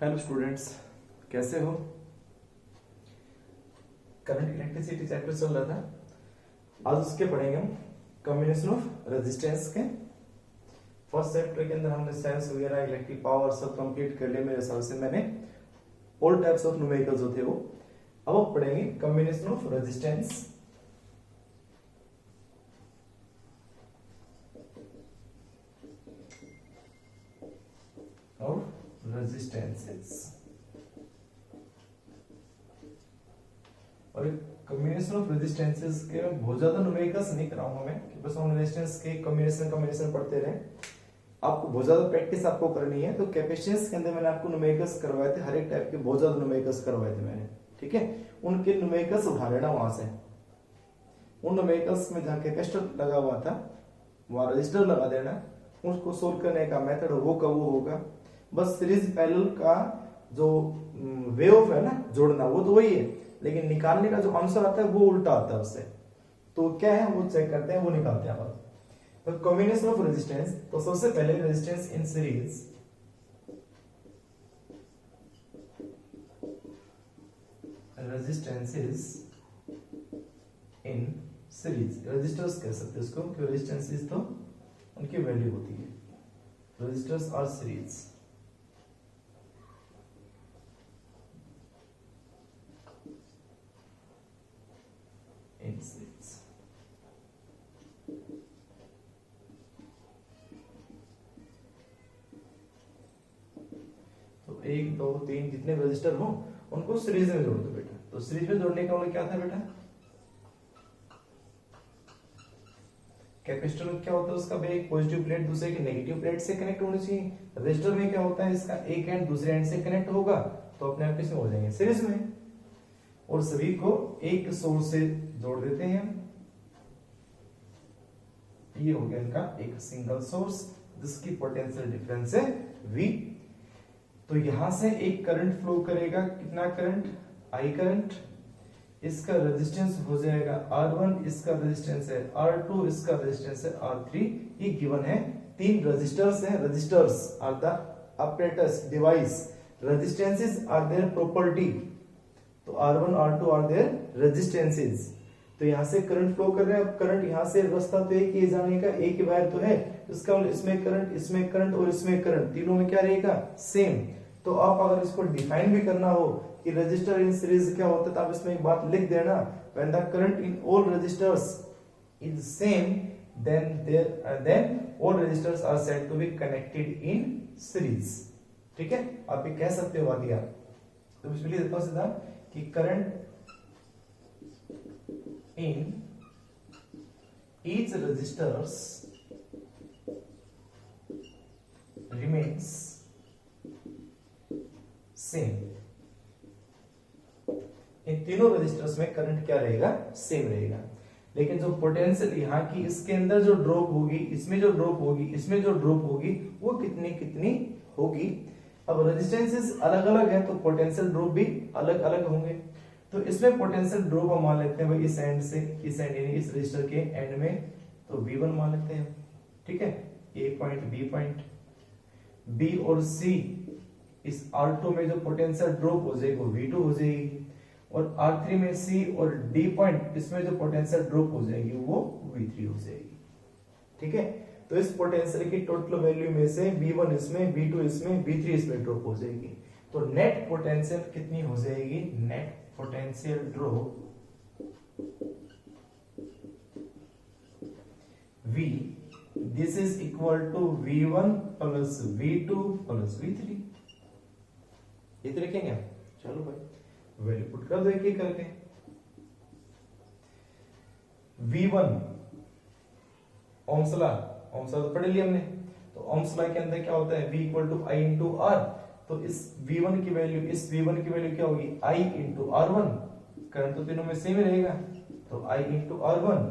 Hello students, कैसे हो। Current electricity chapter चल रहा था। आज उसके पढ़ेंगे हम कॉम्बिनेशन ऑफ रेजिस्टेंस के। फर्स्ट चैप्टर के अंदर हमने साइंस वगैरह इलेक्ट्रिक पावर सब कंप्लीट कर लिया। मेरे हिसाब से मैंने ऑल टाइप्स ऑफ न्यूमेरिकल जो थे वो। अब हम पढ़ेंगे कॉम्बिनेशन ऑफ रेजिस्टेंस। और रेजिस्टेंसेस और कॉम्बिनेशन ऑफ रेजिस्टेंसेस के मैं बहुत ज्यादा न्यूमेरिकल्स नहीं कराऊंगा मैं कि बस हम रेजिस्टेंस के कॉम्बिनेशन पढ़ते रहे। आपको बहुत ज्यादा प्रैक्टिस आपको करनी है। तो कैपेसिटेंस के अंदर मैंने आपको न्यूमेरिकल्स करवाए थे, हर एक टाइप के बहुत ज्यादा न्यूमेरिकल्स करवाए थे मैंने, ठीक है। उनके न्यूमेरिकल्स उठा लेना वहां से। उन न्यूमेरिकल्स में जहां कैपेसिटर लगा हुआ था वहां रजिस्टर लगा देना। उसको सोल्व करने का मेथड वो होगा। बस सीरीज पैरेलल का जो वे ऑफ है ना जोड़ना, वो तो वही है, लेकिन निकालने का जो आंसर आता है वो उल्टा आता है उससे। तो क्या है वो चेक करते हैं, वो निकालते हैं आप। तो कॉम्बिनेशन ऑफ रेजिस्टेंस, तो सबसे पहले resistance in series. Resistances in series, resistors कह सकते हैं इसको, क्योंकि रेजिस्टेंसेस तो उनकी वैल्यू होती है। Resistors are series in series. तो 1 2 3 जितने रजिस्टर हो उनको सीरीज में जोड़ दो बेटा। तो सीरीज में जोड़ने का मतलब क्या था बेटा, कैपेसिटर में क्या होता है उसका एक पॉजिटिव प्लेट दूसरे की नेगेटिव प्लेट से कनेक्ट होनी चाहिए। रजिस्टर में क्या होता है, इसका एक एंड दूसरे एंड से कनेक्ट होगा तो अपने आप किसमें हो जाएंगे, सीरीज में। और सभी को एक सोर्स से जोड़ देते हैं। ये हो गया इनका एक सिंगल सोर्स जिसकी पोटेंशियल डिफरेंस है V। तो यहां से एक करंट फ्लो करेगा, कितना करंट, I करंट। इसका रेजिस्टेंस हो जाएगा R1, इसका रेजिस्टेंस है R2, इसका रेजिस्टेंस है R3। ये गिवन है। 3 रेजिस्टर्स हैं। Resistors are the apparatus device, resistances are their property. तो R1 R2 are there resistances. तो यहां से करंट फ्लो कर रहे हैं। अब करंट यहां से रास्ता तो एक ही जाने का, एक ही वायर तो है, इसका मतलब इसमें करंट और इसमें करंट, तीनों में क्या रहेगा, सेम। तो आप अगर इसको डिफाइन भी करना हो कि रजिस्टर इन सीरीज क्या होता है, तो आप इसमें एक बात लिख देना, when the current in all resistors is same then all resistors are said to be connected in series. ठीक है, आप ये कह सकते हो बाकी आप। तो इसमें लिख देता हूं सीधा कि current in each resistors remains same। इन तीनों रेजिस्टर्स में करंट क्या रहेगा, सेम रहेगा। लेकिन जो पोटेंशियल यहाँ की इसके अंदर जो ड्रॉप होगी, इसमें जो ड्रॉप होगी, इसमें जो ड्रॉप होगी, वो कितनी कितनी होगी। अब रेजिस्टेंसेस अलग अलग है तो पोटेंशियल ड्रॉप भी अलग अलग होंगे। तो इसमें पोटेंशियल ड्रॉप हम मान लेते हैं भाई इस एंड से इस एंड, यानी इस रजिस्टर के एंड में, तो V1 मान लेते हैं। ठीक है, A point B point, B और C इस R2 में जो पोटेंशियल ड्रॉप हो जाएगी वो V2 हो जाएगी, और R3 में C और D पॉइंट इसमें जो पोटेंशियल ड्रॉप हो जाएगी वो V3 हो जाएगी। ठीक है, तो इस पोटेंशियल की टोटल वैल्यू में से V1 इसमें, V2 इसमें, V3 इसमें ड्रॉप हो जाएगी। तो नेट पोटेंशियल कितनी हो जाएगी, net potential drop V, this is equal to V1 plus V2 plus V3। ये तो लिखेंगे आप। चलो भाई वैल्यू पुट कर दो एक एक करके। V1 ओम्स लॉ तो पढ़ लिया हमने। तो ओम्स लॉ के अंदर क्या होता है, V equal to I into R। तो इस V1 की वैल्यू, इस V1 की वैल्यू क्या होगी, I इंटू R1। करंट तो तीनों में सेम ही रहेगा, तो I इंटू R1।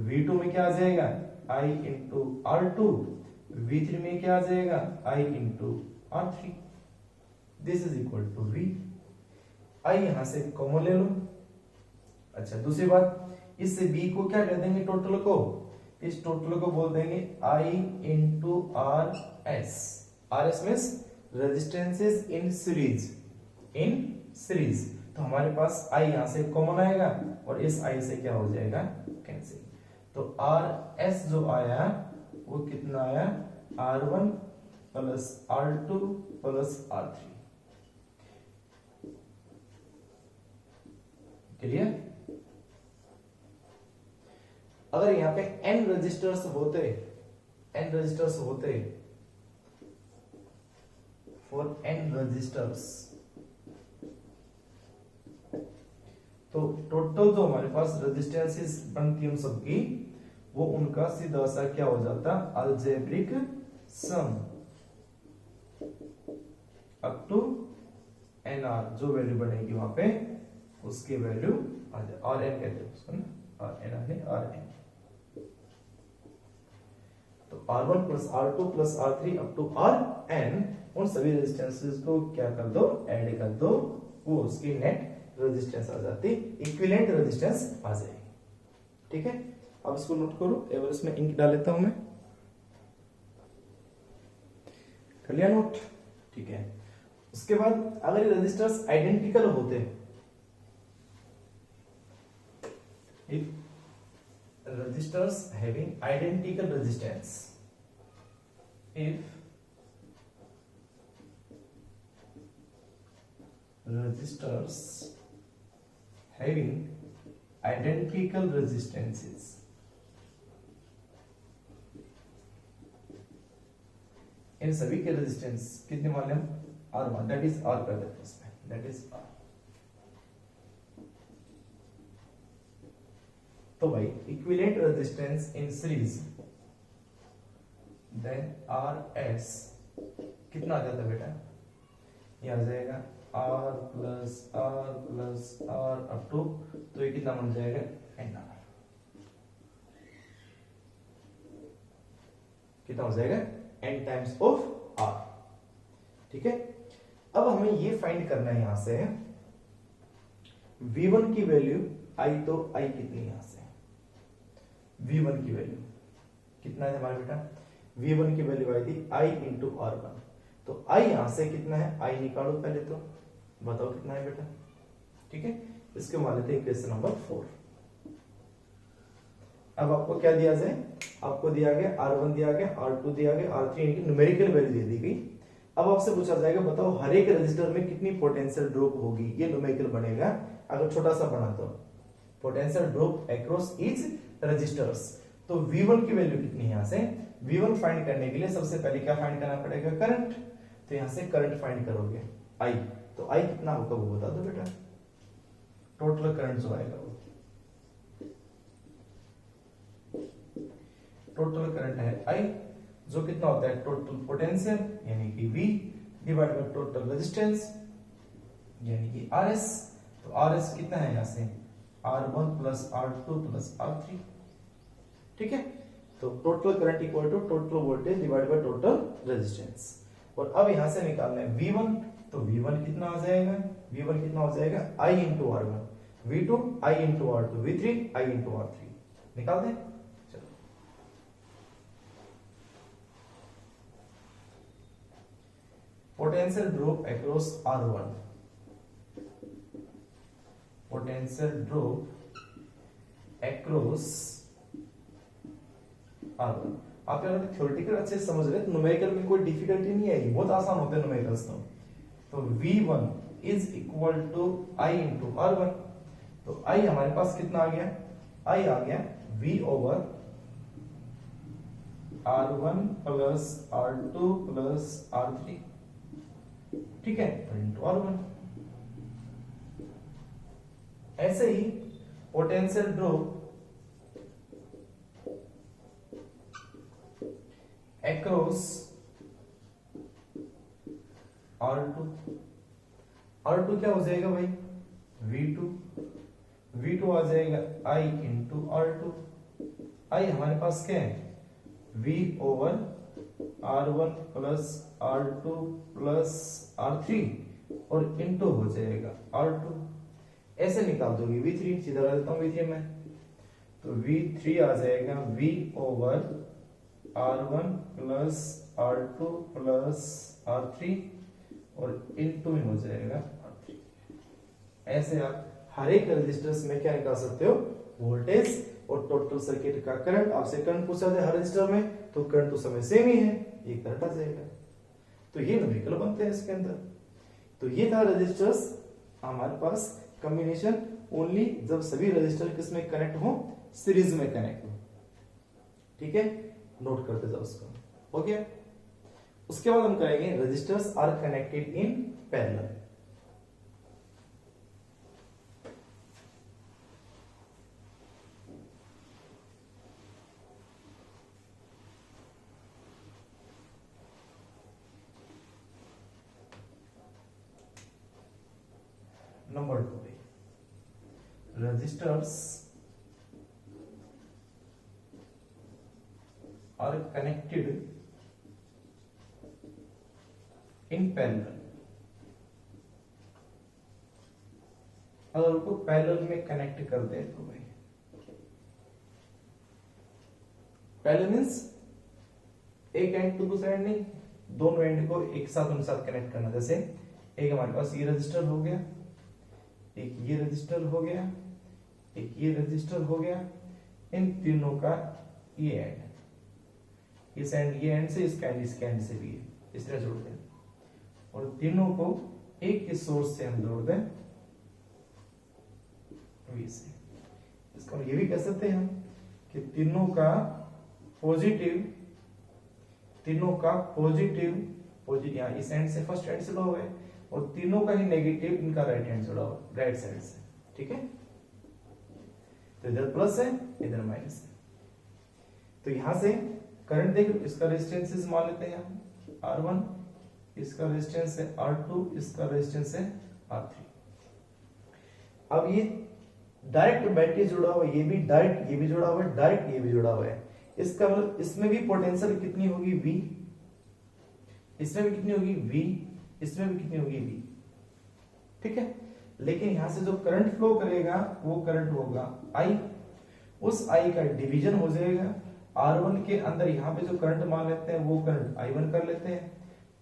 V2 में क्या आ जाएगा, I इंटू R2। V3 में क्या आ जाएगा, I into R3। This is equal to V। I यहां से कॉमन ले लो। अच्छा, दूसरी बात, इस B को क्या कर देंगे, टोटल को, इस टोटल को बोल देंगे I into RS। RS means resistances in series, तो हमारे पास I यहां से कॉमन आएगा और इस I से क्या हो जाएगा, कैंसिल। तो RS जो आया वो कितना आया, R1 plus R2 plus R3। Clear? अगर यहाँ पे n रजिस्टर्स होते, फॉर n रजिस्टर्स, तो टोटल जो हमारे पास रेजिस्टेंसेस बनती है उन सबकी, वो उनका सीधा सा क्या हो जाता, algebraic sum up to nr, जो वैल्यू बनेगी वहां पे उसकी वैल्यू आ जाए, rn कहते हैं उसको ना, rn। तो R1 plus R2 plus R3 up to Rn, उन सभी रेजिस्टेंसेस को क्या कर दो, ऐड कर दो, वो उसकी नेट रेजिस्टेंस आ जाती, इक्विवेलेंट रेजिस्टेंस आ जाएगी। ठीक है, अब इसको नोट करो, एवर इसमें इंक डाल लेता हूं मैं, कर लिया नोट? ठीक है, उसके बाद अगर ये रेजिस्टर्स आइडेंटिकल होते, if resistors having identical resistance, if resistors having identical resistances, इन सभी के रेजिस्टेंस कितने मान लें हम, R1, दैट इज R कर देते हैं इसमें, दैट इज R। तो भाई equivalent resistance in series, then RS कितना आ जाता है बेटा, ये आ जाएगा R plus R up to, तो ये कितना बन जाएगा, NR, कितना हो जाएगा, N टाइम्स ऑफ R। ठीक है, अब हमें ये फाइंड करना है यहां से V1 की वैल्यू, I तो I कितनी यहां से, V1 की वैल्यू कितना है हमारा बेटा, V1 की वैल्यू आई थी I इंटू R1, तो I यहां से कितना है, I निकालो पहले, तो बताओ कितना है बेटा। ठीक है, इसके मान लेते हैं इक्वेशन नंबर 4। अब आपको क्या दिया जाए, आपको दिया गया R1 दिया गया, R2 दिया गया, R3 इनकी न्यूमेरिकल वैल्यू दे दी गई। अब आपसे पूछा जाएगा बताओ हर एक रजिस्टर में कितनी पोटेंशियल ड्रॉप होगी, ये न्यूमेरिकल बनेगा। अगर छोटा सा बना तो potential drop across each resistors, तो V1 की वैल्यू कितनी है, यहां से V1 फाइंड करने के लिए सबसे पहले क्या फाइंड करना पड़ेगा, करंट। तो यहां से करंट फाइंड करोगे I, तो I कितना होगा वो बता दो बेटा, टोटल करंट जो आएगा वो, टोटल करंट है I, जो कितना होता है टोटल पोटेंशियल यानी कि V divide by total resistance यानी कि RS। तो RS कितना है यहां से, R1 plus R2 plus R3। ठीक है, तो total current equal to total voltage divide by total resistance. और अब यहां से निकालना है V1, तो V1 कितना आ जाएगा, V1 कितना हो जाएगा I into R1, V2 I into R2, V3 I into R3। निकाल दें, चलो potential drop across R1, potential drop across R1। आप अगर थ्योरेटिकल अच्छे से समझ रहे तो न्यूमेरिकल में कोई डिफिकल्टी नहीं आएगी, बहुत आसान होते हैं न्यूमेरिकल्स। तो V1 is equal to I into R1, तो I हमारे पास कितना आ गया, I आ गया V over R1 plus R2 plus R3। ठीक है, इंटू R1। ऐसे ही potential drop across R2, R2 क्या हो जाएगा भाई, V2 आ जाएगा I इंटू R2। I हमारे पास क्या है, V over R1 plus R2 plus R3 और इंटू हो जाएगा R2। ऐसे निकाल दोगे V3, सीधा कर देता हूं V3 में, तो V3 आ जाएगा V over R1 plus R2 plus R3 और इनटू में हो जाएगा R3। ऐसे आप हर एक रजिस्टर्स में क्या निकाल सकते हो, वोल्टेज और टोटल सर्किट का करंट। आपसे करंट पूछा जाए हर रजिस्टर में तो करंट तो समय सेम ही है, ये करंट आ जाएगा। तो ये न्यूमेरिकल बनते हैं इसके अंदर। तो ये था रजिस्टर्स हमारे पास कॉम्बिनेशन ओनली जब सभी रजिस्टर किसमें कनेक्ट हो, सीरीज में कनेक्ट हो। ठीक है, नोट करते जाओ उसको, हो गया। उसके बाद हम करेंगे resistors are connected in parallel. Number 2, resistors are connected in parallel। अगर उनको पैरेलल में कनेक्ट कर दे तो भाई पैरेलल मींस एक एंड टू दूसरा एंड नहीं, दोनों एंड को एक साथ उनके साथ कनेक्ट करना। जैसे एक हमारे पास ये रजिस्टर हो गया, एक ये रजिस्टर हो गया, एक ये रजिस्टर हो गया, इन तीनों का ये एंड, इस एंड ये एंड से इसका एंड इसके एंड से भी है, इस तरह जोड़ दें और तीनों को एक ही सोर्स से हम जोड़ दें वी से। इसको ये भी कह सकते हैं हम कि तीनों का पॉजिटिव यहाँ इस एंड से फर्स्ट एंड से जुड़ा हुआ है और तीनों का ही नेगेटिव इनका राइट हैंड जुड़ा हुआ है, राइट साइड से। ठीक है, तो इधर प्लस है इधर माइनस है। तो यहां से करंट देख लो, इसका रेजिस्टेंस मान लेते हैं हम R1, इसका रेजिस्टेंस है R2, इसका रेजिस्टेंस है R3। अब ये डायरेक्ट बैटरी जुड़ा हुआ है, ये भी डायरेक्ट, ये भी जुड़ा हुआ है डायरेक्ट, ये भी जुड़ा हुआ है। इसका मतलब इसमें भी पोटेंशियल कितनी होगी V, इसमें भी कितनी होगी V, इसमें भी कितनी होगी V। ठीक है, लेकिन यहां से जो करंट फ्लो करेगा वो करंट होगा I, उस I का डिवीजन हो जाएगा R1 के अंदर। यहां पे जो करंट मान लेते हैं वो करंट I1 कर लेते हैं,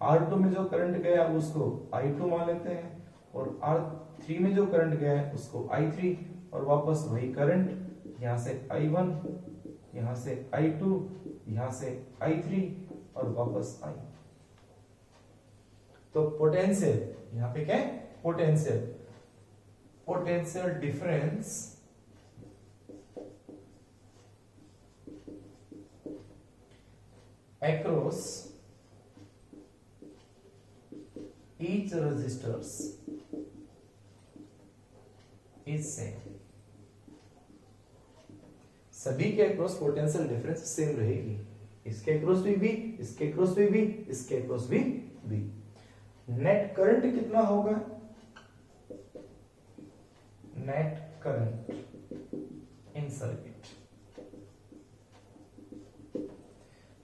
R2 में जो करंट गया उसको I2 मान लेते हैं और R3 में जो करंट गया है उसको I3 और वापस वही करंट यहां से I1, यहां से I2, यहां से I3 और वापस I। तो पोटेंशियल यहां पे क्या है, potential difference across each resistors is same। सभी के अक्रॉस पोटेंशियल डिफरेंस सेम रहेगी, इसके अक्रॉस भी V, इसके अक्रॉस भी V, इसके अक्रॉस भी V। नेट करंट कितना होगा, नेट करंट इन सर्किट,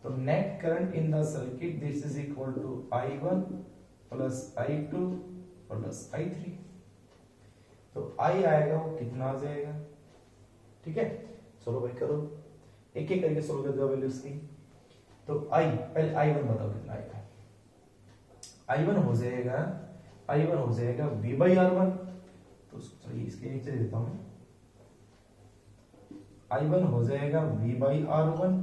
तो net current in the circuit this is equal to I1 plus I2 plus I3। तो I आएगा वो कितना आ जाएगा। ठीक है, चलो भाई करो एक एक करके सोल्व कर दो वैल्यूज की। तो I पहले I1 बताओ कितना आएगा। I1 हो जाएगा V by R1। तो चलिए इसके नीचे देता हूं, I1 हो जाएगा V by R1,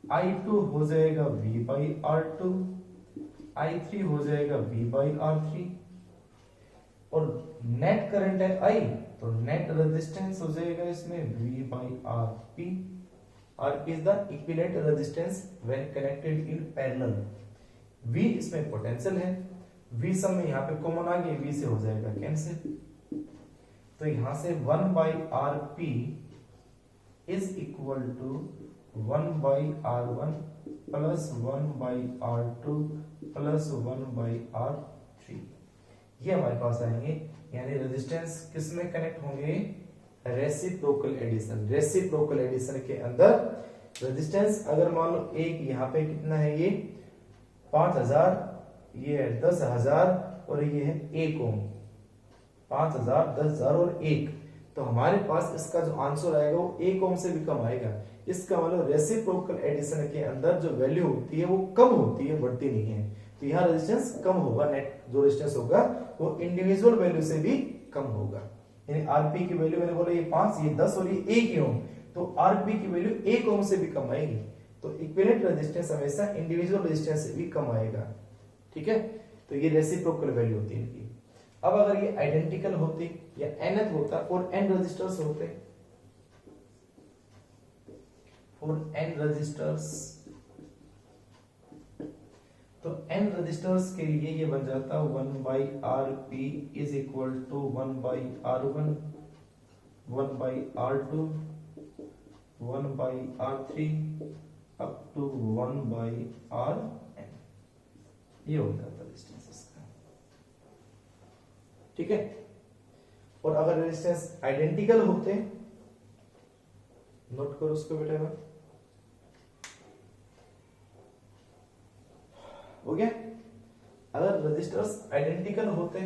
I2 हो जाएगा V by R2, I3 हो जाएगा V by R3 और नेट करंट है I, तो नेट रेजिस्टेंस हो जाएगा इसमें V by RP। RP is the equivalent resistance when connected in parallel. V इसमें पोटेंशियल है, V सब में यहाँ पे कॉमन आ गया, V से हो जाएगा कैंसिल। तो यहां से 1 by RP is equal to 1 by R1 plus 1 by R2 plus 1 by R3। ये हमारे पास आएंगे, यानी रेजिस्टेंस किस में कनेक्ट होंगे, रेसिप्रोकल एडिशन। रेसिप्रोकल एडिशन के अंदर रेजिस्टेंस अगर मान लो एक यहाँ पे कितना है, ये 5000, ये है 10,000 और ये है 1 ओम। 5000, 10,000 और 1, तो हमारे पास इसका जो आंसर आएगा वो 1 ओम से भी कम आएगा। इसका मतलब रेसिप्रोकल एडिशन के अंदर जो वैल्यू होती है वो कम होती है, बढ़ती नहीं है। तो यहाँ रेजिस्टेंस कम होगा, नेट जो रेजिस्टेंस होगा वो इंडिविजुअल वैल्यू से भी कम होगा। यानी आरपी की वैल्यू मैंने बोला ये 5, ये 10 और ये 1 ओम, तो आरपी की वैल्यू 1 ओम से भी कम आएगी। तो इक्विवेलेंट रेजिस्टेंस हमेशा इंडिविजुअल रेजिस्टेंस से भी कम आएगा, ठीक है। तो ये रेसिप्रोकल वैल्यू होती है इनकी। अब अगर ये आइडेंटिकल होती या nth होता और n रेजिस्टर्स होते, फॉर n रेजिस्टर्स, तो n रेजिस्टर्स के लिए ये बन जाता 1/Rp is equal to 1/R1, 1/R2, 1/R3 up to 1/Rn। ये हो जाता रेजिस्टेंस इसका, ठीक है। और अगर रेजिस्टेंस आइडेंटिकल होते, नोट करो उसको बेटा, हो गया। अगर रेजिस्टर्स आइडेंटिकल होते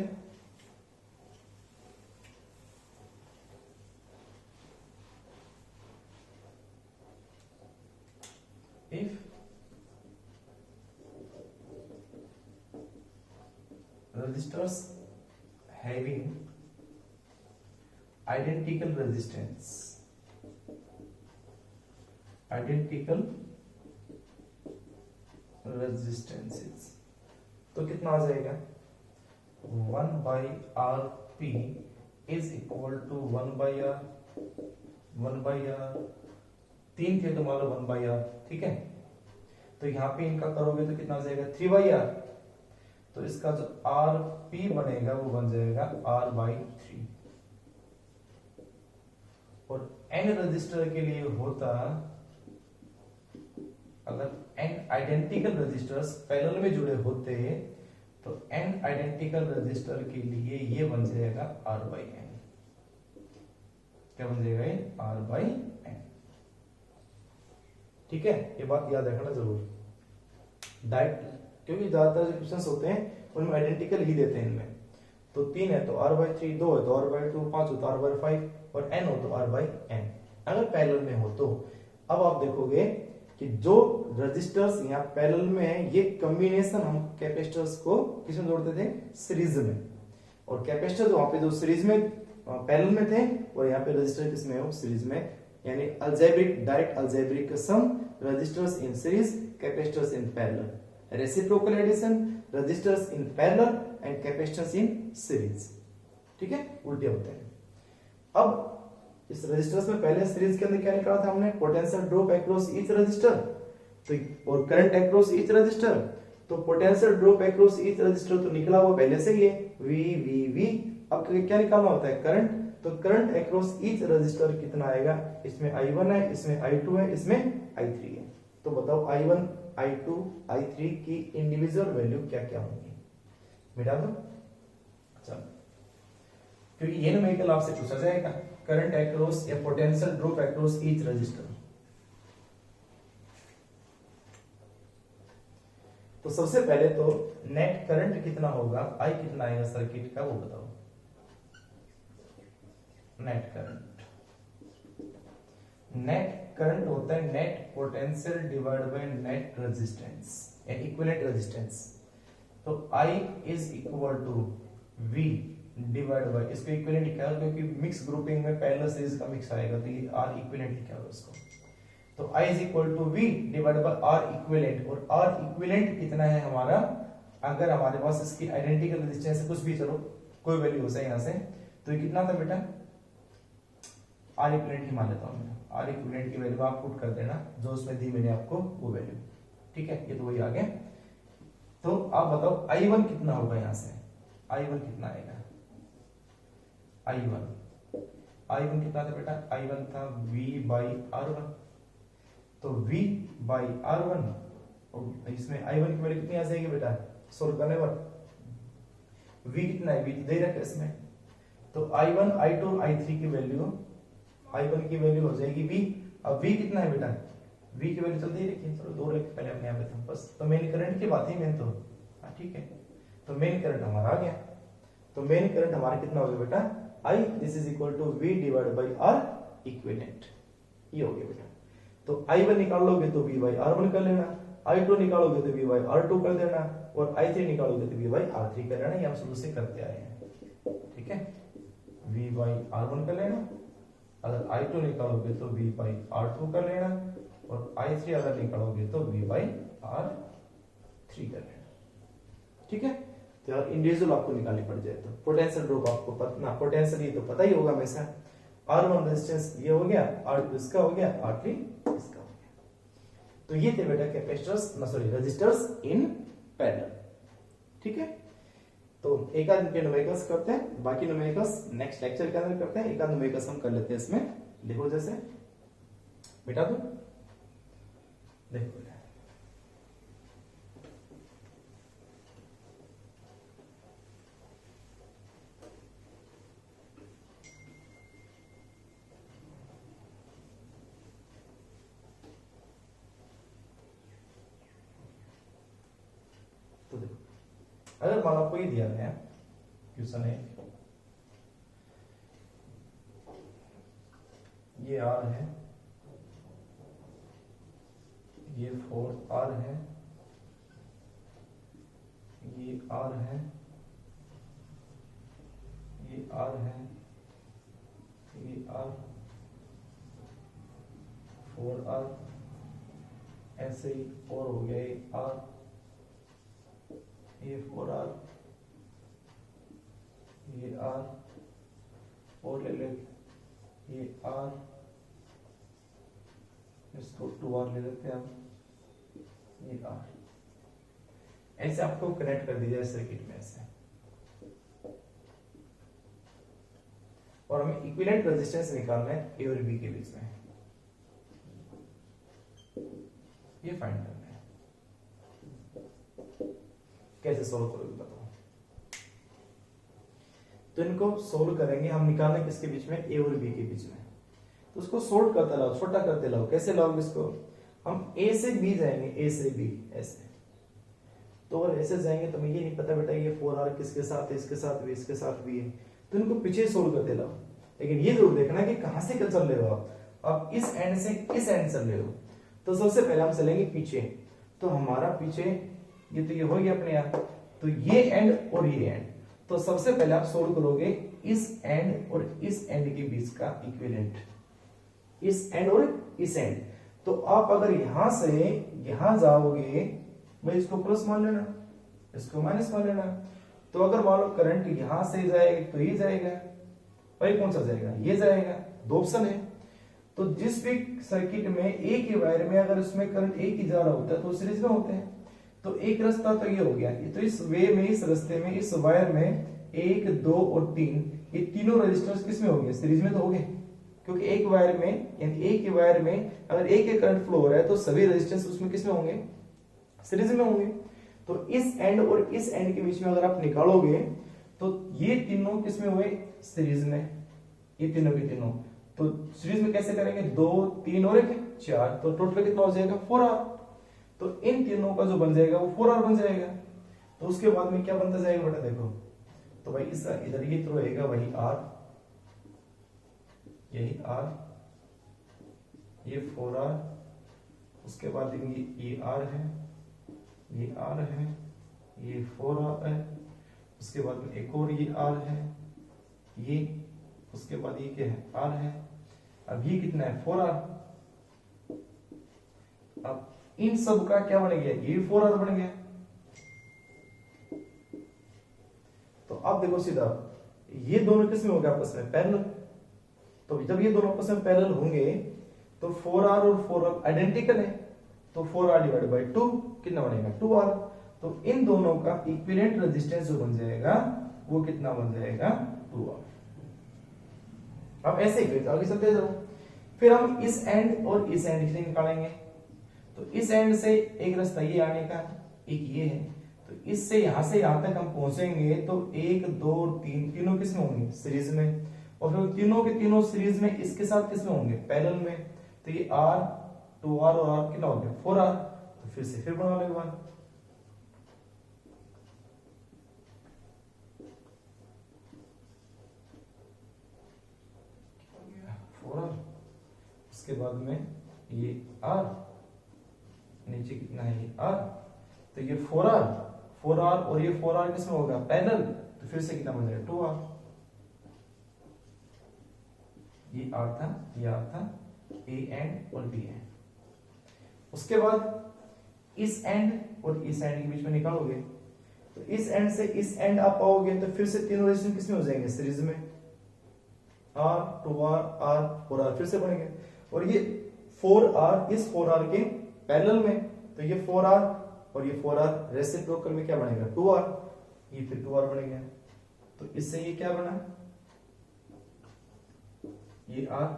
if resistors having identical resistance, identical resistances, तो कितना आ जाएगा 1/Rp is equal to 1/R, 1/R, 3 थे तो मान लो 1/R, ठीक है। तो यहाँ पे इनका करोगे तो कितना आ जाएगा 3/R, तो इसका जो Rp बनेगा वो बन जाएगा R/3। और n रजिस्टर के लिए होता, अगर n आइडेंटिकल रजिस्टर्स पैरेलल में जुड़े होते तो n आइडेंटिकल रजिस्टर के लिए ये बन जाएगा R/n। क्या बन जाएगा ये R/n, ठीक है। ये बात याद रखना जरूर, डायरेक्ट, क्योंकि ज्यादातर क्वेश्चंस होते हैं उनमें आइडेंटिकल ही देते हैं। इनमें तो 3 है तो R/3, 2 है तो R/2, 5 हो तो R/5 और n हो तो R/n, अगर पैरेलल में हो तो। अब आप देखोगे कि जो रजिस्टर्स यहाँ पैरेलल में है, ये कॉम्बिनेशन हम कैपेसिटर्स को किसमें जोड़ते थे, सीरीज में, और कैपेसिटर वहां पे जो सीरीज में पैरेलल में थे और यहाँ पे रजिस्टर किसमें हो, सीरीज में। यानी algebraic, direct algebraic sum, resistors in series, capacitors in parallel, reciprocal addition, resistors in parallel and capacitors in series, ठीक है, उल्टे होते हैं। अब इस रेजिस्टर्स में पहले सीरीज के अंदर क्या निकाला था हमने, potential drop across each resistor, तो और करंट अक्रॉस ईच रजिस्टर। तो potential drop across each resistor तो निकला हुआ पहले से ही है, V। अब क्या निकालना होता है, करंट। तो करंट अक्रॉस ईच रजिस्टर कितना आएगा, इसमें I1 है, इसमें I2 है, इसमें I3 है। तो बताओ I1, I2, I3 की इंडिविजुअल वैल्यू क्या क्या होंगी, मिटा दो। चलो, क्योंकि ये न्यूमेरिकल आपसे पूछा जाएगा, करंट अक्रॉस या potential drop across each resistor. तो सबसे पहले तो नेट करंट कितना होगा, I कितना आएगा सर्किट का वो बताओ। नेट करंट होता है net potential divide by net resistance या इक्विवेलेंट रेजिस्टेंस। तो I is equal to V divide by, इसको इक्विवेलेंट लिखा है क्योंकि मिक्स ग्रुपिंग में पैरेलल सीरीज का मिक्स आएगा, तो ये R इक्विवेलेंट लिखा है उसको। तो I is equal to V divide by R equivalent, और R इक्विवेलेंट कितना है हमारा, अगर हमारे पास इसकी आइडेंटिकल रेजिस्टेंस है, कुछ भी चलो कोई वैल्यू हो जाए यहाँ से, तो ये कितना था बेटा, R इक्विवेलेंट ही मान लेता हूं मैं। R इक्विवेलेंट की वैल्यू आप पुट कर देना जो उसमें दी मैंने आपको वो वैल्यू, ठीक है। ये तो वही आ गया। तो आप बताओ I1 कितना होगा, यहां से I1 कितना आएगा, I1 कितना था बेटा, I1 था V/R1। तो V/R1, और इसमें I1 की वैल्यू कितनी आ जाएगी बेटा, सोल्व करने पर V कितना है, V दे रखा इसमें। तो I1, I2, I3 की वैल्यू, I1 की वैल्यू हो जाएगी V। अब V कितना है बेटा, V की वैल्यू तो दे रखी है, चलो दो रख पहले अपने यहाँ पे बस। तो मेन करंट की बात ही मेन तो, हाँ ठीक है। तो मेन करंट हमारा आ गया। तो मेन करंट हमारा कितना हो गया बेटा, I this is equal to V divide by R equivalent, ये हो गया बेटा। तो I1 निकाल लोगे तो V/R1 कर लेना, I2 निकालोगे तो V R2 कर देना और I3 निकालोगे तो V R3 कर लेना, ये हम शुरू से करते आए हैं, ठीक है। V R1 कर लेना, अगर I2 निकालोगे तो V R2 कर लेना और I3 अगर निकालोगे तो V R3 कर लेना, ठीक है। तो यार इंडिविजुअल आपको निकालनी पड़ जाए तो पोटेंशियल ड्रॉप आपको पता, पोटेंशियल ये तो पता ही होगा हमेशा, R1 रेजिस्टेंस ये हो गया, R2 इसका हो गया, R3 इसका हो गया। तो ये थे बेटा capacitors sorry resistors in parallel, ठीक है। तो एक आध के न्यूमेरिकल्स करते हैं, बाकी न्यूमेरिकल्स नेक्स्ट लेक्चर के अंदर करते हैं। एक आध न्यूमेरिकल्स हम कर लेते हैं इसमें, देखो जैसे बेटा तो देखो बेटा, तो देखो अगर मान लो आपको ये दिया गया क्वेश्चन है, ये R है, ये 4R है, ये R है, ये R है, ये R 4R, ऐसे ही और हो गया ये R, ये 4R, ये R और ले ले ये R, इसको 2R ले लेते हैं हम, ये R, ऐसे आपको कनेक्ट कर दिया सर्किट में ऐसे, और हमें इक्विवेलेंट रेजिस्टेंस निकालना है ए और बी के बीच में, ये फाइंड करना है। कैसे सोल्व करोगे बताओ? तो इनको सोल्व करेंगे हम, निकालने किसके बीच में, ए और बी के बीच में। तो उसको सोल्व करते लाओ, छोटा करते लाओ। कैसे लाओगे इसको, हम ए से बी जाएंगे, ए से बी ऐसे, तो अगर ऐसे जाएंगे तो हमें ये नहीं पता बेटा ये 4R किसके साथ है, इसके साथ भी, इसके साथ भी है, तो इनको पीछे सोल्व करते लाओ। लेकिन ये जरूर देखना कि कहां से चल रहे हो आप इस एंड से इस एंड चल रहे हो। तो सबसे पहले हम चलेंगे पीछे, तो हमारा पीछे ये तो ये हो गया अपने आप, तो ये एंड और ये एंड, तो सबसे पहले आप सोल्व करोगे इस एंड और इस एंड के बीच का इक्विवेलेंट, इस एंड और इस एंड। तो आप अगर यहां से यहां जाओगे, भाई इसको प्लस मान लेना, इसको माइनस मान लेना, तो अगर मान लो करंट यहां से जाएगा तो ये जाएगा, भाई कौन सा जाएगा, ये जाएगा, दो ऑप्शन है। तो जिस भी सर्किट में एक ही वायर में अगर उसमें करंट एक ही जा रहा होता है तो सीरीज में होते हैं, तो एक रास्ता तो ये हो गया, तो इस वे में, इस रास्ते में, इस वायर में 1 2 और 3, ये तीनों रेजिस्टेंस किस में हो गए, सीरीज में तो हो गए, क्योंकि एक वायर में यानी एक ही वायर में अगर एक ही करंट फ्लो हो रहा है तो सभी रेजिस्टेंस उसमें किस में होंगे, सीरीज में होंगे। तो इस एंड और इस एंड के बीच में अगर आप निकालोगे तो ये तीनों किस में हुए, सीरीज में, ये तीनों के तीनों। तो सीरीज में कैसे करेंगे, 2 3 और 1 4, तो टोटल कितना हो जाएगा 4R। तो इन तीनों का जो बन जाएगा वो 4R बन जाएगा। तो उसके बाद में क्या बनता जाएगा बेटा, देखो तो भाई इस इधर ये तो रहेगा वही R, यही R, ये 4R, उसके बाद ये R है, ये R है, ये 4R है, उसके बाद में एक और ये R है, ये, उसके बाद ये क्या है R है, अब ये कितना है 4R। अब इन सब का क्या बन गया, ये 4R बन गया। तो अब देखो सीधा ये दोनों किस में हो गया आपस में, पैरेलल। तो जब ये दोनों आपस में पैरेलल होंगे तो 4R और 4R आइडेंटिकल है, तो 4R डिवाइडेड बाय 2 कितना बनेगा 2R। तो इन दोनों का इक्विवेलेंट रेजिस्टेंस जो बन जाएगा वो कितना बन जाएगा 2R। अब ऐसे ही आगे चलते जाओ, फिर हम इस एंड और इस एंड से निकालेंगे। तो इस एंड से एक रास्ता ये आने का, एक ये है, तो इससे यहां से यहां तक हम पहुंचेंगे तो 1 2 और 3 तीनों किस में होंगे, सीरीज में, और फिर तीनों के तीनों सीरीज में इसके साथ किस में होंगे, पैरेलल में। तो ये R 2R और R कितना हो गया 4R। तो फिर से फिर बना लो एक बार, उसके बाद में ये R, नीचे कितना है ये r, तो ये 4r और ये 4r किसमें होगा पैरेलल, तो फिर से कितना बन जाएगा 2r। ये r था, ये r था, a एंड और b एंड। उसके बाद इस एंड और इस एंड के बीच में निकालोगे, तो इस एंड से इस एंड आप पाओगे, तो फिर से तीनों रेजिस्टेंस किसमें हो जाएंगे सीरीज में, r 2r r 4r फिर से बनेंगे। और ये 4r इस 4r के पैरेलल में, तो ये 4r और ये 4r रेसिप्रोकल में क्या बनेगा 2r, ये फिर 2r बनेगा। तो इससे ये क्या बना, ये r,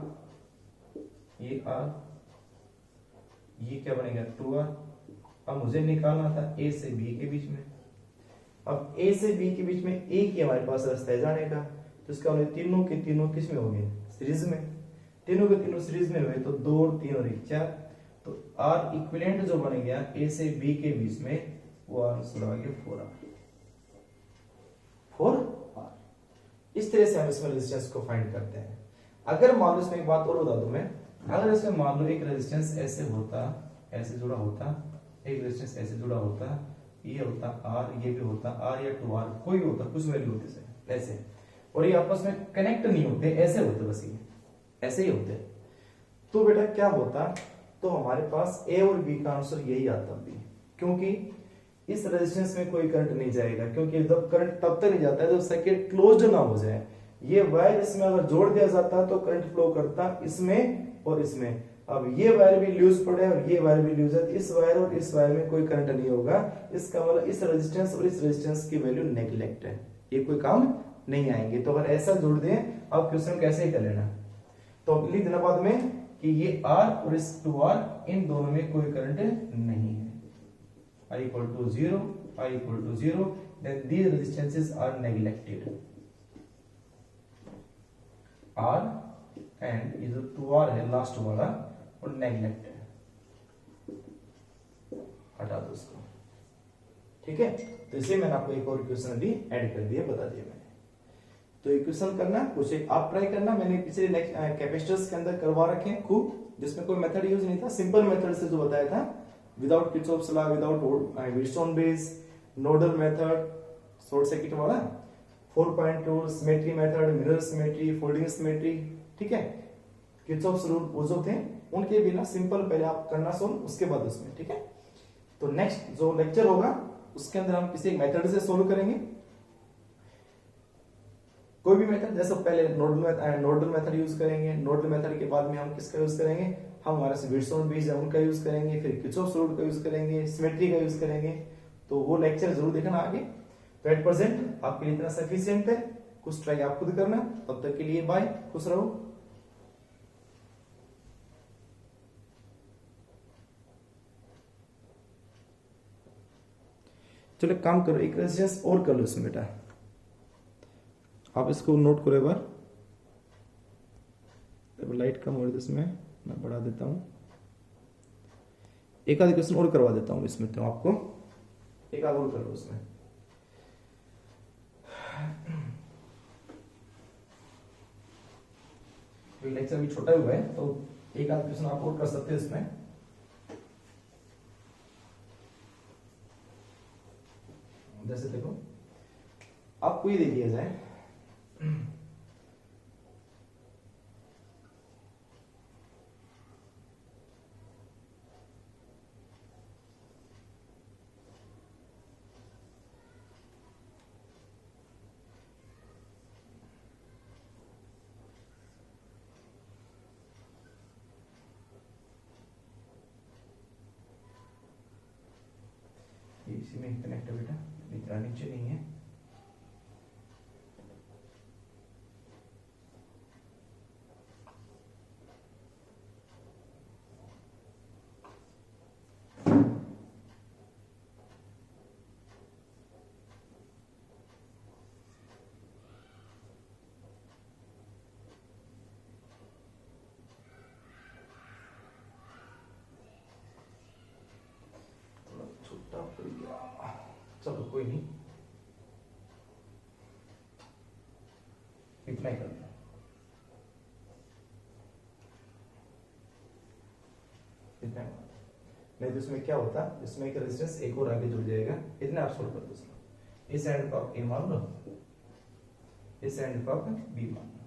ये r, ये क्या बनेगा 2r। अब मुझे निकालना था a से b के बीच में। अब a से b के बीच में एक ही हमारे पास रास्ता है जाने का, तो इसका मतलब तीनों के तीनों किस में हो गए सीरीज में, तीनों के तीनों सीरीज में हुए, तो 2 और 3 और 1 4, तो R इक्विवेलेंट जो बन गया A से B के बीच में वो आंसर आ गया 4R। इस तरह से हम इसमें रेजिस्टेंस को फाइंड करते हैं। अगर मान लो इसमें एक बात और बता दूं मैं, अगर इसमें मान लो एक रेजिस्टेंस ऐसे होता, ऐसे जुड़ा होता, एक रेजिस्टेंस ऐसे जुड़ा होता, ये होता R, ये भी होता R या 2R, कोई होता, कुछ वैल्यू होती है ऐसे, और ये आपस में कनेक्ट नहीं होते, ऐसे होते, बस ये ऐसे ही होते, तो बेटा क्या होता, तो हमारे पास ए और बी का आंसर यही आता भी, क्योंकि इस रेजिस्टेंस में कोई करंट नहीं जाएगा, क्योंकि जब करंट तब तक नहीं जाता है जब सर्किट क्लोज्ड ना हो जाए। ये वायर इसमें अगर जोड़ दिया जाता तो करंट फ्लो करता इसमें और इसमें। अब ये वायर भी लूज पड़े और ये वायर भी लूज है, इस वायर और इस वायर में कोई करंट नहीं होगा, इसका मतलब इस रेजिस्टेंस और इस रेजिस्टेंस की वैल्यू नेग्लेक्ट है, ये कोई काम नहीं आएंगे। तो अगर ऐसा जोड़ दें, अब क्वेश्चन कैसे ही कर लेना, तो लिख देना बाद में कि ये R और इस 2R इन दोनों में कोई करंट नहीं है, I equal to 0, I equal to 0, then these resistances are neglected। R and ये जो 2R है लास्ट वाला और नेग्लेक्ट है, हटा दो उसको, ठीक है। तो इसे मैंने आपको एक और क्वेश्चन अभी ऐड कर दिया, बता दिया मैंने। तो ये क्वेश्चन करना, कुछ एक आप ट्राई करना, मैंने पिछले कैपेसिटर्स के अंदर करवा रखे हैं खूब, जिसमें कोई मेथड यूज नहीं था, सिंपल मेथड से जो बताया था, without Kirchhoff's law, without Wheatstone base, nodal method, short circuit वाला, 4.2 symmetry method, mirror symmetry, folding symmetry, ठीक है, किरचॉफ्स रूल वो जो थे उनके बिना सिंपल पहले आप करना सोल्व, उसके बाद उसमें, ठीक है। तो नेक्स्ट जो लेक्चर होगा उसके अंदर हम किसी मेथड से सोल्व करेंगे, कोई भी मेथड, जैसे पहले नोडल मेथड यूज करेंगे, नोडल मेथड के बाद में हम किसका यूज करेंगे, हम हमारे से व्हीटस्टोन बेस है उनका यूज करेंगे, फिर किरचॉफ्स रूल का यूज करेंगे, सिमेट्री का यूज करेंगे, तो वो लेक्चर जरूर देखना आगे। तो एट प्रेजेंट आपके लिए इतना सफिशिएंट है, कुछ ट्राई आप खुद करना, तब तक के लिए बाय, खुश रहो। चलो काम करो, एक रेजिस्टेंस और कर लो इसमें बेटा, आप इसको नोट करो एक बार, लाइट कम हो रही है इसमें, मैं बढ़ा देता हूं, एक आध क्वेश्चन और करवा देता हूं इसमें, तो आपको एक आध और कर लो इसमें। लेक्चर भी छोटा हुआ है, तो एक आध क्वेश्चन आप और कर सकते हैं इसमें। जैसे देखो, आपको ये दे दिया जाए, इसी में कनेक्ट है बेटा, इतना नीचे नहीं है। चलो कोई नहीं, इतना ही करते हैं। इतना नहीं तो इसमें क्या होता, इसमें एक रेजिस्टेंस एक और आगे जुड़ जाएगा। इतने आप सोल्व कर दो। इस एंड को आप ए मान लो, इस एंड को आप बी मान लो,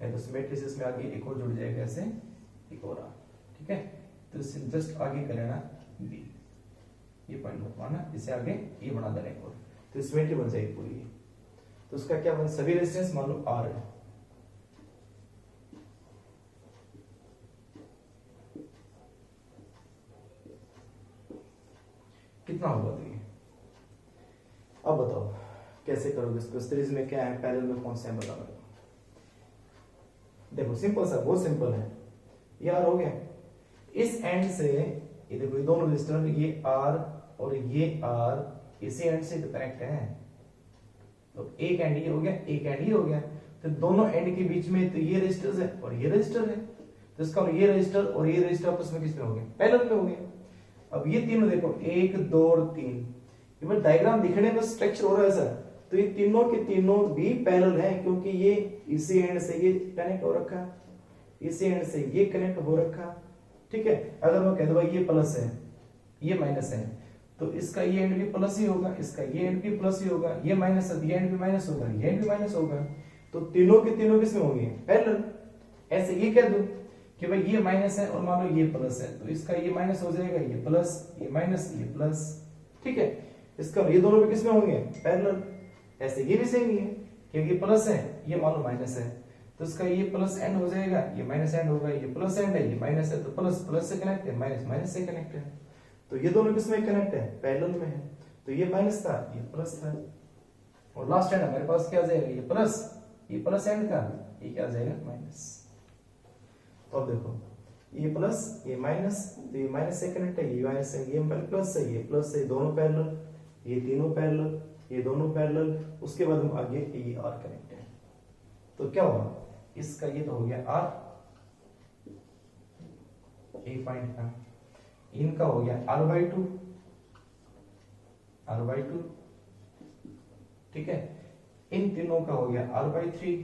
नहीं तो सिमेट्रिसिस में आगे एक और जुड़ जाएगा ऐसे, एक और आ, ठीक है। तो इससे जस्ट आगे करें ना बी, ये पॉइंट माना, इसे आगे ये बना देना एक और, तो सिमेट्री बन जाएगी पूरी। तो उसका क्या बन, सभी रेजिस्टेंस मान लो आर है, कितना होगा तो ये। अब बताओ कैसे करोगे इसको, सीरीज में क्या है, पैरेलल में कौन सा है, बताओ। देखो सिंपल सा, बहुत सिंपल है यार, हो गया। इस एंड से ये देखो, ये दोनों रेजिस्टर, ये आर और ये आर इसी एंड से तो कनेक्ट है, तो एक एंड ये हो गया, एक एंड ये हो गया, तो दोनों एंड के बीच में तो ये रेजिस्टर है और ये रेजिस्टर है, तो इसका ये रेजिस्टर और ये रेजिस्टर आपस में किसमें हो गए, पैरेलल में हो गए। अब ये तीनों देखो, 1 2 और 3, ये डायग्राम दिखने में स्ट्रक्चर हो रहा है सर, तो ये तीनों के तीनों भी पैरेलल हैं, क्योंकि ये इसी एंड से ये कनेक्ट हो रखा, इसी एंड से ये कनेक्ट हो रखा, ठीक है। अगर मैं कह दूं ये प्लस है, ये माइनस है, तो इसका ये एंड भी प्लस ही होगा, इसका ये एंड भी प्लस ही होगा, ये माइनस है, ये एंड भी माइनस होगा, ये एंड भी माइनस होगा, तो तीनों के तीनों किसमें होंगे, पैरेलल। ऐसे ये कह दूं कि भाई ये माइनस है और मान लो ये प्लस है, तो इसका ये माइनस हो जाएगा, ये प्लस, ये माइनस, ये प्लस, ठीक है। इसका ये दोनों भी किसमें होंगे, पैरेलल। ऐसे ये भी सेम ही है, क्योंकि ये प्लस है, ये मान लो माइनस है, तो इसका ये प्लस एंड हो जाएगा, ये माइनस एंड होगा, ये प्लस एंड है, ये माइनस है, तो प्लस प्लस से कनेक्ट है, माइनस माइनस से कनेक्ट है, तो ये दोनों किसमें कनेक्ट है, पैरेलल में है। तो ये माइनस था, ये प्लस था, और लास्ट एंड हमारे पास क्या आ जाएगा, ये प्लस एंड का, ये क्या आ जाएगा, माइनस। तो अब देखो, ये प्लस ये माइनस, तो ये माइनस से कनेक्ट है, ये माइनस है, ये प्लस है, ये प्लस है, दोनों पैरेलल, ये तीनों पैरेलल, ये दोनों पैरेलल, उसके बाद हम आगे ये आर कनेक्ट है, तो क्या होगा, इसका ये तो हो गया आर, ए पॉइंट का, इनका हो गया r/2, r/2, ठीक है। इन तीनों का हो गया r/3,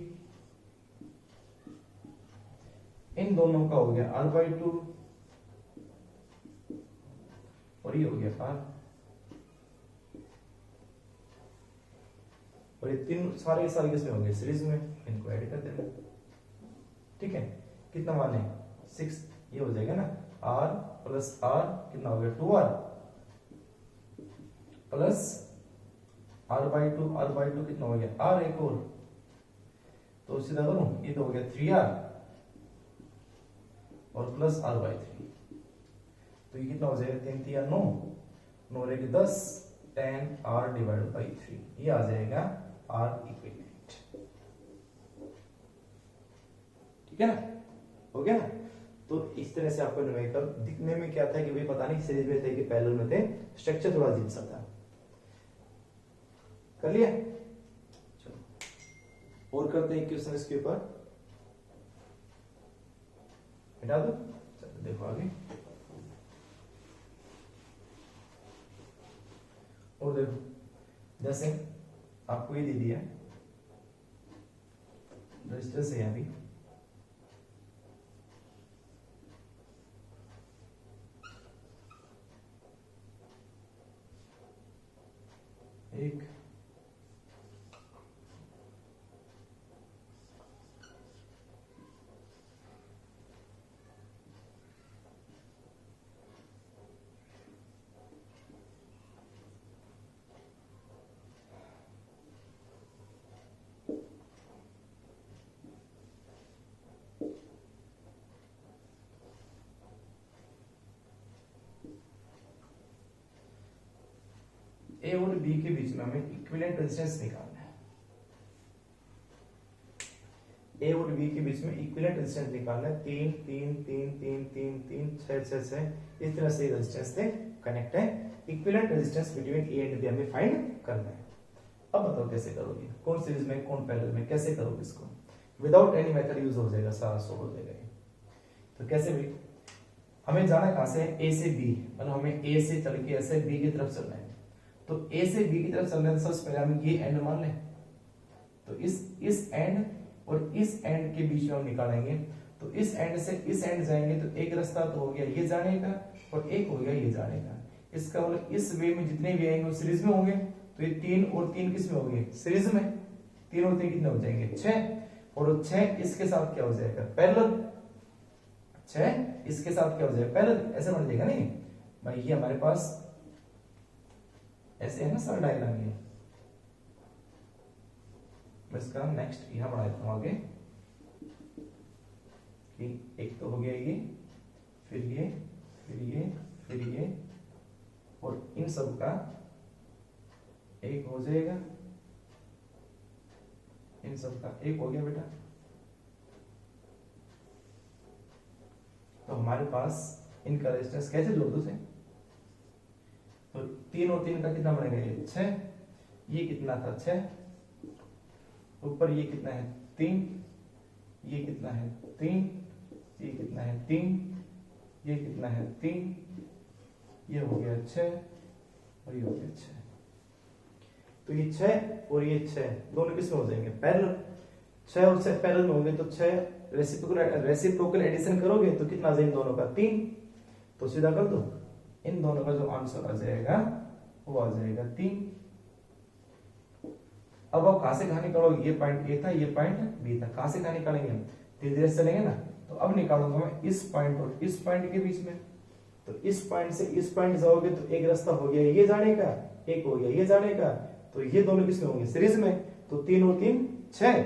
इन दोनों का हो गया r/2, और ये हो गया r, और ये तीन सारे किसमें हो गए, सीरीज में, इनको ऐड कर देना, ठीक है। कितना मान है, 6, ये हो जाएगा ना, r प्लस r कितना हो गया, 2r प्लस r/2 कितना हो गया, r एक और, तो सीधा करूं, ये तो हो गया 3r और प्लस r/3, तो ये कितना हो जाएगा, 3 3 9, 9 रहेगी 10, 10r डिवाइडेड बाई 3, ये आ जाएगा r इक्विवेलेंट, ठीक है ना, हो गया ना। तो इस तरह से आपको न्यूमेरिकल दिखने में क्या था कि भाई पता नहीं सीरीज में थे कि पैरेलल में थे, स्ट्रक्चर थोड़ा अजीब सा था। कर लिया, चलो और करते हैं क्वेश्चन इसके ऊपर, हटा दो, चलो देखो आगे, और देखो जैसे आपको ये दे दिया रजिस्टर से, अभी एक ए और बी के बीच में हमें इक्विवेलेंट रेजिस्टेंस निकालना है, ए और बी के बीच में इक्विवेलेंट रेजिस्टेंस निकालना है, 3 3 3 3 3 3 6 6 6, इस तरह से रेजिस्टेंस से कनेक्ट है, equivalent resistance between A and B हमें फाइंड करना है। अब बताओ कैसे करोगे, कौन सीरीज में कौन पैरेलल में, कैसे करोगे इसको, विदाउट एनी मेथड यूज हो जाएगा, सारा सोल्व हो जाएगा। तो कैसे भी, हमें जाना कहां से, ए से बी, मतलब हमें ए से चल के ऐसे बी की तरफ चलना है, तो ए से बी की तरफ चलने से सबसे पहले हम ये एंड मान लें, तो इस एंड और इस एंड के बीच में हम निकालेंगे, तो इस एंड से इस एंड जाएंगे तो एक रास्ता तो हो गया ये जाने का और एक हो गया ये जाने का। इसका मतलब इस वे में जितने भी आएंगे वो सीरीज में होंगे, तो ये 3 और 3 किस में होंगे? सीरीज में। 3 और 3 कितने हो जाएंगे? 6, और 6 इसके साथ क्या हो जाएगा? पैरेलल। 6 इसके साथ क्या हो जाएगा? पैरेलल। ऐसे बन जाएगा नहीं भाई, ये हमारे पास ऐसे है ना सारा डायग्राम ये। मैं इसका नेक्स्ट यहां बढ़ा देता हूं आगे कि एक तो हो गया ये, फिर ये, फिर ये, फिर ये, और इन सब का एक हो जाएगा, इन सब का एक हो गया बेटा। तो हमारे पास इनका रेजिस्टेंस कैसे जोड़ दो से? तो 3 और 3 का कितना बनेगा? ये 6, ये कितना था? 6, ऊपर ये कितना है? 3, ये कितना है? 3, ये कितना है? 3, ये कितना है? 3, ये हो गया 6 और ये हो गया 6। तो ये 6 और ये 6 दोनों किस में हो जाएंगे? पैरेलल। 6 और 6 पैरेलल में होंगे तो 6 रेसिप्रोकल एडिशन करोगे तो कितना आ जाएगा दोनों का? 3। तो सीधा कर दो, इन दोनों का जो आंसर आ जाएगा वो आ जाएगा 3। अब आप कहां से कहां निकालोगे? ये पॉइंट ए था, ये पॉइंट बी था, कहां से कहां निकालेंगे? धीरे धीरे चलेंगे ना। तो अब निकालूंगा मैं इस पॉइंट और इस पॉइंट के बीच में। तो इस पॉइंट से इस पॉइंट जाओगे तो एक रास्ता हो गया ये जाने का, एक हो गया ये जाने का, तो ये दोनों किसमें होंगे? सीरीज में। तो 3 और 3 6,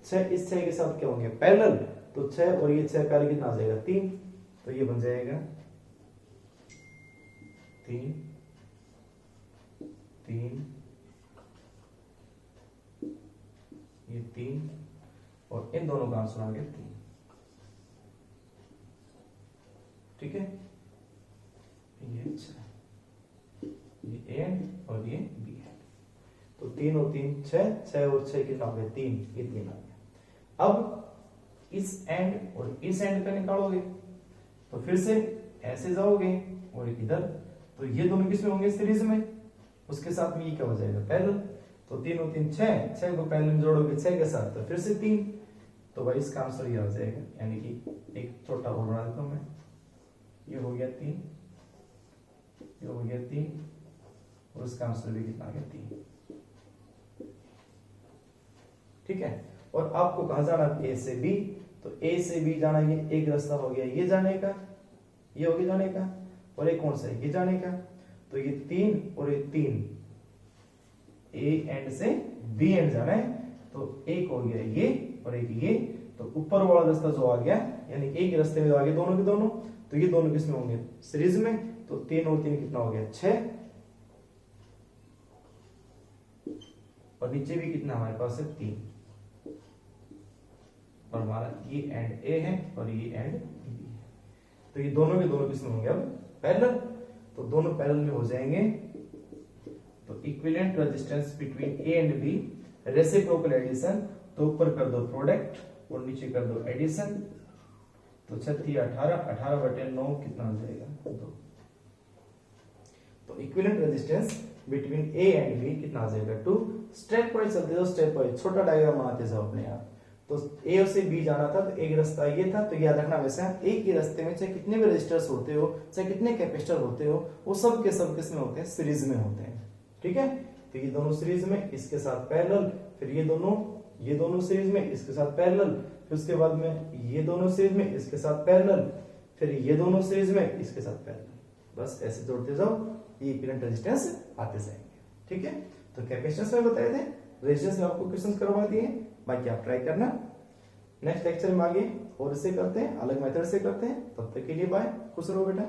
6 इस 6 के साथ क्या होंगे? पैरेलल। तो 6 और ये 6 का कितना आ जाएगा? 3। तो ये बन जाएगा 3 3, ये 3, और इन दोनों का आंसर आ गया 3। ठीक है, ये 6, ये ए एंड और ये बी एंड। तो 3 और 3 6, 6 और 6 कितना हो गया? 3, ये 3 आ गया। अब इस एंड और इस एंड का निकालोगे तो फिर से ऐसे जाओगे और इधर, तो ये दोनों किसमें होंगे? सीरीज में। उसके साथ में ये क्या हो जाएगा? पैरेलल। तो 3 और 3 6, 6 को पैरेलल में जोड़ोगे 6 के साथ तो फिर से 3। तो भाई इसका आंसर ये आ जाएगा, यानी कि एक छोटा और बना देता हूं मैं। ये हो गया 3, ये हो गया 3, और उसका आंसर भी कितना आ गया? 3। ठीक है, और आपको कहां जाना? ए से बी। तो ए से बी जाना, ये एक रास्ता हो गया ये जाने का, ये हो गया जाने का, और एक कौन सा है? ये जाने का। तो ये 3 और ये 3, ए एंड से बी एंड जाना है, तो एक हो गया ये और एक ये। तो ऊपर वाला रास्ता जो आ गया, यानी एक रास्ते में आ गए दोनों के दोनों, तो ये दोनों किसमें होंगे? सीरीज में। तो 3 और 3 कितना हो गया? 6, और नीचे भी कितना हमारे पास है? 3, और हमारा ये एंड ए है और ये एंड बी है। तो ये दोनों के दोनों किसमें होंगे? अब पैरेलल। तो दोनों पैरेलल में हो जाएंगे। तो equivalent resistance between A and B, reciprocal addition. तो ऊपर कर दो प्रोडक्ट और नीचे कर दो एडिशन। तो 36 18, 18/9 कितना हो जाएगा? 2। तो equivalent resistance between A and B कितना आ जाएगा? 2। स्टेप वाइज चलते जाओ, स्टेप वाइज छोटा डायग्राम बनाते जाओ अपने आप। तो ए से बी जाना था, तो एक रास्ता ये था, तो याद रखना वैसे एक ही रास्ते में चाहे कितने भी रेजिस्टर्स होते हो, चाहे कितने कैपेसिटर होते हो, वो सब के सब किसमें होते हैं? सीरीज में होते हैं। ठीक है, तो ये दोनों सीरीज में, इसके साथ पैरेलल, फिर ये दोनों सीरीज में, इसके साथ पैरेलल, फिर उसके बाद में ये दोनों सीरीज में, इसके साथ पैरेलल, फिर ये दोनों सीरीज में, इसके साथ पैरेलल। बस ऐसे जोड़ते जाओ, ये इक्विवेलेंट रेजिस्टेंस आते जाएंगे। ठीक है, तो कैपेसिटेंस में बताए थे, रेजिस्टेंस में आपको क्वेश्चन करवा दिए, बाकी आप ट्राई करना। नेक्स्ट लेक्चर में आगे और इससे करते हैं, अलग मेथड से करते हैं। तब तक के लिए बाय, खुश रहो बेटा।